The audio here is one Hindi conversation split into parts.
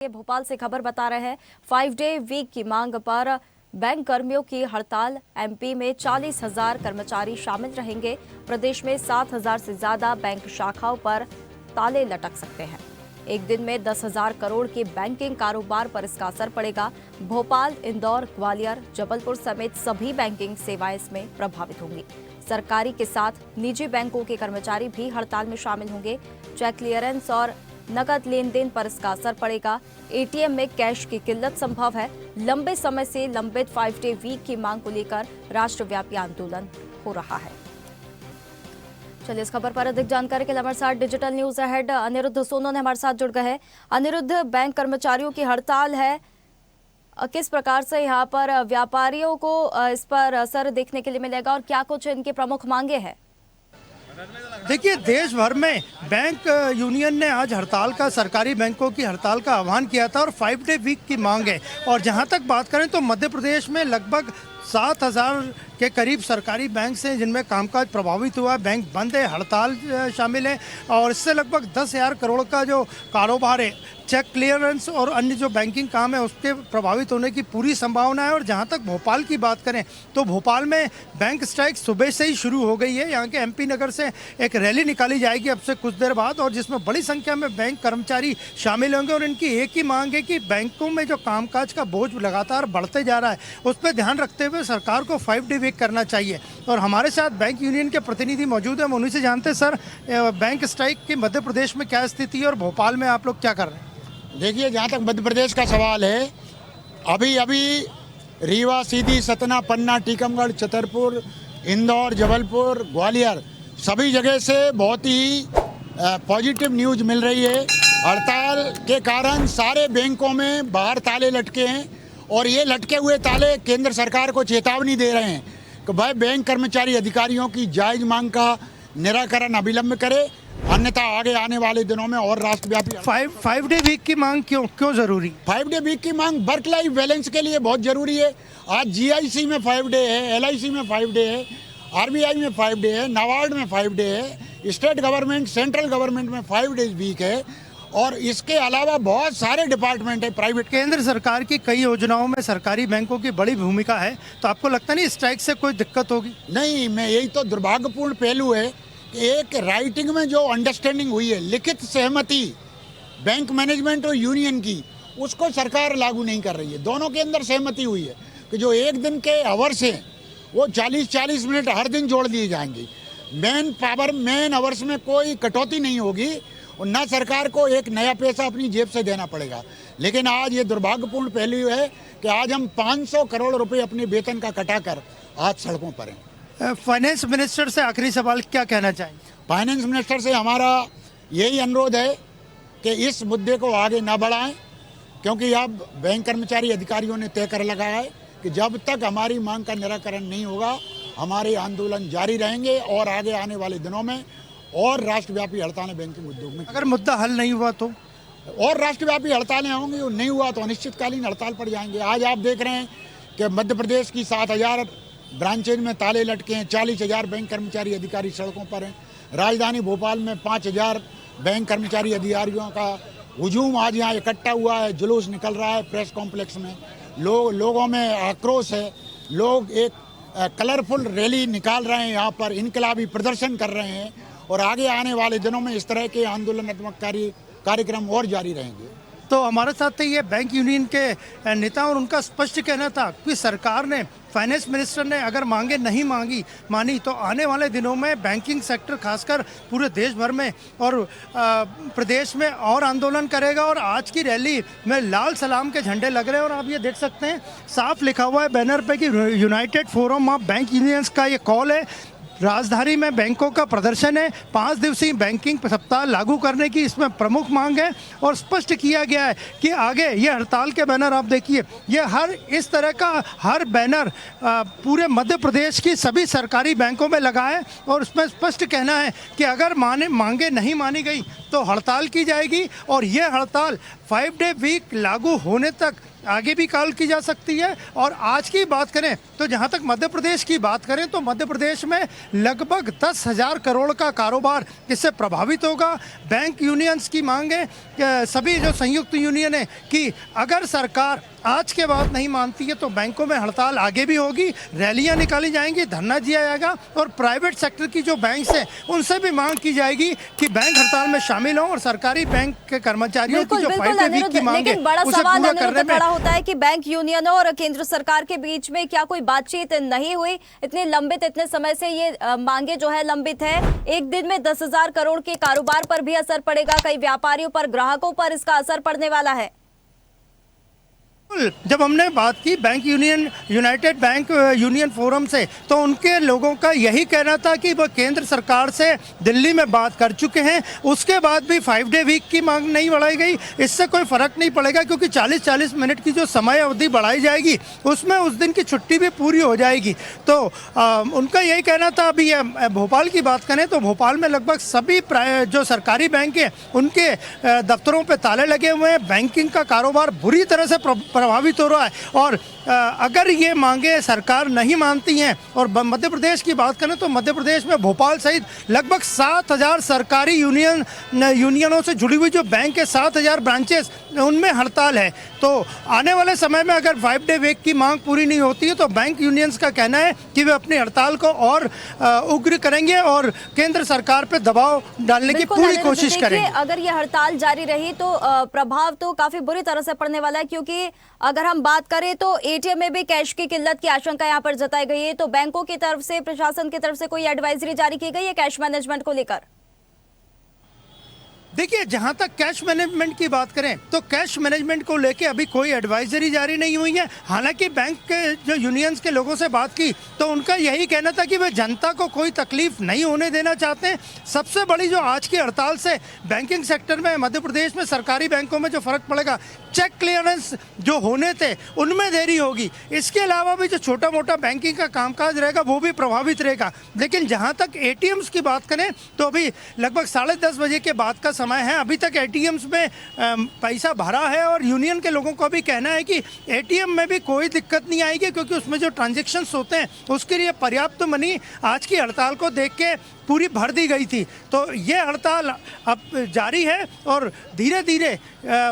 ये भोपाल से खबर बता रहे हैं 5 डे वीक की मांग पर बैंक कर्मियों की हड़ताल। एमपी में 40,000 कर्मचारी शामिल रहेंगे। प्रदेश में 7,000 से ज्यादा बैंक शाखाओं पर ताले लटक सकते हैं। एक दिन में 10,000 करोड़ के बैंकिंग कारोबार पर इसका असर पड़ेगा। भोपाल, इंदौर, ग्वालियर, जबलपुर समेत सभी बैंकिंग सेवाएं इसमें प्रभावित होंगी। सरकारी के साथ निजी बैंकों के कर्मचारी भी हड़ताल में शामिल होंगे। चेक क्लियरेंस और नकद लेन देन पर इसका असर पड़ेगा। एटीएम में कैश की किल्लत संभव है। लंबे समय से लंबित 5 डे वीक की मांग को लेकर राष्ट्रव्यापी आंदोलन हो रहा है। चलिए इस खबर पर अधिक जानकारी के लिए हमारे साथ digital news head Aniruddha Sonone हमारे साथ जुड़ गए हैं। अनिरुद्ध, बैंक कर्मचारियों की हड़ताल है, किस प्रकार से यहाँ पर व्यापारियों को इस पर असर देखने के लिए मिलेगा और क्या कुछ इनकी प्रमुख मांगे हैं? देखिए, देश भर में बैंक यूनियन ने आज हड़ताल का, सरकारी बैंकों की हड़ताल का आह्वान किया था और 5 डे वीक की मांग है। और जहां तक बात करें तो मध्य प्रदेश में लगभग 7,000 के करीब सरकारी बैंक हैं जिनमें कामकाज प्रभावित हुआ है। बैंक बंद है, हड़ताल शामिल है और इससे लगभग 10,000 करोड़ का जो कारोबार है, चेक क्लियरेंस और अन्य जो बैंकिंग काम है उसके प्रभावित होने की पूरी संभावना है। और जहां तक भोपाल की बात करें तो भोपाल में बैंक स्ट्राइक सुबह से ही शुरू हो गई है। यहाँ के एमपी नगर से एक रैली निकाली जाएगी अब से कुछ देर बाद, और जिसमें बड़ी संख्या में बैंक कर्मचारी शामिल होंगे। और इनकी एक ही मांग है कि बैंकों में जो कामकाज का बोझ लगातार बढ़ते जा रहा है उस पर ध्यान रखते हुए सरकार को 5 डे वीक करना चाहिए। और हमारे साथ बैंक यूनियन के प्रतिनिधि मौजूद हैं, हम उन्हीं से जानते हैं। सर, बैंक स्ट्राइक की मध्य प्रदेश में क्या स्थिति है और भोपाल में आप लोग क्या कर रहे हैं? देखिए, जहाँ तक मध्य प्रदेश का सवाल है, अभी रीवा, सीधी, सतना, पन्ना, टीकमगढ़, छतरपुर, इंदौर, जबलपुर, ग्वालियर सभी जगह से बहुत ही पॉजिटिव न्यूज़ मिल रही है। हड़ताल के कारण सारे बैंकों में बाहर ताले लटके हैं और ये लटके हुए ताले केंद्र सरकार को चेतावनी दे रहे हैं कि भाई बैंक कर्मचारी अधिकारियों की जायज़ मांग का निराकरण अविलंब करे, अन्यथा आगे आने वाले दिनों में और राष्ट्रव्यापी 5 डे वीक की मांग क्यों जरूरी? 5 डे वीक की मांग वर्क लाइफ बैलेंस के लिए बहुत जरूरी है। आज जीआईसी में 5 डे है, एलआईसी में 5 डे है, आरबीआई में 5 डे है, नाबार्ड में 5 डे है, स्टेट गवर्नमेंट, सेंट्रल गवर्नमेंट में 5 डेज वीक है और इसके अलावा बहुत सारे डिपार्टमेंट है प्राइवेट। केंद्र सरकार की कई योजनाओं में सरकारी बैंकों की बड़ी भूमिका है, तो आपको लगता नहीं स्ट्राइक से कोई दिक्कत होगी? नहीं, मैं यही तो दुर्भाग्यपूर्ण पहलू है कि एक राइटिंग में जो अंडरस्टैंडिंग हुई है, लिखित सहमति बैंक मैनेजमेंट और यूनियन की, उसको सरकार लागू नहीं कर रही है। दोनों के अंदर सहमति हुई है कि जो एक दिन के आवर्स हैं वो 40-40 मिनट हर दिन जोड़ दिए जाएंगे। मैन आवर्स में कोई कटौती नहीं होगी और न सरकार को एक नया पैसा अपनी जेब से देना पड़ेगा। लेकिन आज ये दुर्भाग्यपूर्ण पहलू है कि आज हम 500 करोड़ रुपए अपने वेतन का कटाकर आज सड़कों पर हैं। फाइनेंस मिनिस्टर से आखिरी सवाल, क्या कहना चाहेंगे? फाइनेंस मिनिस्टर से हमारा यही अनुरोध है कि इस मुद्दे को आगे ना बढ़ाएं, क्योंकि अब बैंक कर्मचारी अधिकारियों ने तय कर लगाया है कि जब तक हमारी मांग का निराकरण नहीं होगा हमारे आंदोलन जारी रहेंगे और आगे आने वाले दिनों में और राष्ट्रव्यापी हड़तालें बैंकिंग उद्योग में। अगर मुद्दा हल नहीं हुआ तो और राष्ट्रव्यापी हड़तालें होंगी, और नहीं हुआ तो अनिश्चितकालीन हड़ताल पर जाएंगे। आज आप देख रहे हैं कि मध्य प्रदेश की 7,000 ब्रांचेज में ताले लटके हैं, 40,000 बैंक कर्मचारी अधिकारी सड़कों पर हैं। राजधानी भोपाल में 5,000 बैंक कर्मचारी अधिकारियों का हुजूम आज यहाँ इकट्ठा हुआ है, जुलूस निकल रहा है प्रेस कॉम्प्लेक्स में। लोगों में आक्रोश है, लोग एक कलरफुल रैली निकाल रहे हैं, यहाँ पर इनकलाबी प्रदर्शन कर रहे हैं और आगे आने वाले दिनों में इस तरह के आंदोलनात्मक कार्यक्रम और जारी रहेंगे। तो हमारे साथ तो ये बैंक यूनियन के नेता और उनका स्पष्ट कहना था कि सरकार ने, फाइनेंस मिनिस्टर ने अगर मांगे नहीं मानी तो आने वाले दिनों में बैंकिंग सेक्टर खासकर पूरे देश भर में और प्रदेश में और आंदोलन करेगा। और आज की रैली में लाल सलाम के झंडे लग रहे हैं और आप ये देख सकते हैं साफ लिखा हुआ है बैनर पे कि United forum of bank unions का ये कॉल है। राजधानी में बैंकों का प्रदर्शन है, 5 दिवसीय बैंकिंग सप्ताह लागू करने की इसमें प्रमुख मांग है। और स्पष्ट किया गया है कि आगे ये हड़ताल के बैनर आप देखिए, ये इस तरह का हर बैनर पूरे मध्य प्रदेश की सभी सरकारी बैंकों में लगा है और उसमें स्पष्ट कहना है कि अगर मांगे नहीं मानी गई तो हड़ताल की जाएगी। और ये हड़ताल 5 डे वीक लागू होने तक आगे भी कॉल की जा सकती है। और आज की बात करें तो जहां तक मध्य प्रदेश की बात करें तो मध्य प्रदेश में लगभग 10,000 करोड़ का कारोबार इससे प्रभावित होगा। बैंक यूनियंस की मांग है, सभी जो संयुक्त यूनियन है कि अगर सरकार आज के बाद नहीं मानती है तो बैंकों में हड़ताल आगे भी होगी, रैलियां निकाली जाएंगी, धरना दिया जाएगा और प्राइवेट सेक्टर की जो बैंक्स हैं उनसे भी मांग की जाएगी कि बैंक हड़ताल में शामिल हों और सरकारी बैंक के कर्मचारियों की जो 5 डे वीक की मांग है लेकिन बड़ा उसे सवाल पूरा करने में खड़ा होता है कि बैंक यूनियनों और केंद्र सरकार के बीच में क्या कोई बातचीत नहीं हुई? इतने समय से ये मांगे जो है लंबित है। एक दिन में 10,000 करोड़ के कारोबार पर भी असर पड़ेगा, कई व्यापारियों पर, ग्राहकों पर इसका असर पड़ने वाला है। जब हमने बात की bank union, United bank union forum से, तो उनके लोगों का यही कहना था कि वो केंद्र सरकार से दिल्ली में बात कर चुके हैं, उसके बाद भी 5 डे वीक की मांग नहीं बढ़ाई गई। इससे कोई फर्क नहीं पड़ेगा क्योंकि 40-40 मिनट की जो समय अवधि बढ़ाई जाएगी उसमें उस दिन की छुट्टी भी पूरी हो जाएगी। तो उनका यही कहना था। अभी भोपाल की बात करें तो भोपाल में लगभग सभी जो सरकारी बैंक हैं उनके दफ्तरों पर ताले लगे हुए हैं, बैंकिंग का कारोबार बुरी तरह से प्रभावित हो रहा है। और अगर ये मांगे सरकार नहीं मानती हैं, और मध्य प्रदेश की बात करें तो मध्य प्रदेश में भोपाल सहित लगभग 7,000 सरकारी यूनियनों से जुड़ी हुई जो बैंक है, 7,000 ब्रांचेस, उनमें हड़ताल है। तो आने वाले समय में अगर 5 डे वीक की मांग पूरी नहीं होती है तो बैंक यूनियंस का कहना है कि वे अपनी हड़ताल को और उग्र करेंगे और केंद्र सरकार पर दबाव डालने की पूरी कोशिश करेंगे। अगर ये हड़ताल जारी रही तो प्रभाव तो काफी बुरी तरह से पड़ने वाला है, क्योंकि अगर हम बात करें तो एटीएम में भी कैश की किल्लत की आशंका यहाँ पर जताई गई है। तो बैंकों की तरफ से, प्रशासन की तरफ से कोई एडवाइजरी जारी की गई है कैश मैनेजमेंट को लेकर? देखिए, जहां तक कैश मैनेजमेंट की बात करें तो कैश मैनेजमेंट को लेके अभी कोई एडवाइजरी जारी नहीं हुई है। हालांकि बैंक के जो यूनियंस के लोगों से बात की तो उनका यही कहना था कि वे जनता को कोई तकलीफ नहीं होने देना चाहते हैं। सबसे बड़ी जो आज की हड़ताल से बैंकिंग सेक्टर में मध्य प्रदेश में सरकारी बैंकों में जो फर्क पड़ेगा, चेक क्लियरेंस जो होने थे उनमें देरी होगी। इसके अलावा भी जो छोटा मोटा बैंकिंग का कामकाज रहेगा वो भी प्रभावित रहेगा। लेकिन जहां तक एटीएम्स की बात करें तो अभी लगभग 10:30 बजे के बाद का समय है, अभी तक एटीएम्स में पैसा भरा है और यूनियन के लोगों का भी कहना है कि एटीएम में भी कोई दिक्कत नहीं आएगी क्योंकि उसमें जो ट्रांजैक्शंस होते हैं उसके लिए पर्याप्त मनी आज की हड़ताल को देख के पूरी भर दी गई थी। तो ये हड़ताल अब जारी है और धीरे धीरे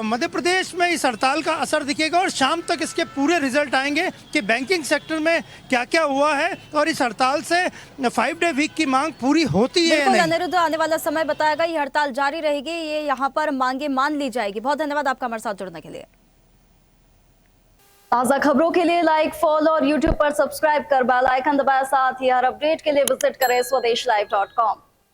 मध्य प्रदेश में इस हड़ताल का असर दिखेगा और शाम तक इसके पूरे रिजल्ट आएंगे कि बैंकिंग सेक्टर में क्या क्या हुआ है और इस हड़ताल से 5 डे वीक की मांग पूरी होती है या नहीं। अनिरुद्ध, आने वाला समय बताएगा। ये हड़ताल जारी रहेगी, ये यहाँ पर मांगे मान ली जाएगी। बहुत धन्यवाद आपका हमारे साथ जुड़ने के लिए। ताजा खबरों के लिए लाइक, फॉलो और यूट्यूब पर सब्सक्राइब कर बेल आइकन दबाएं। साथ ही हर अपडेट के लिए विजिट करें swedeshlive.com।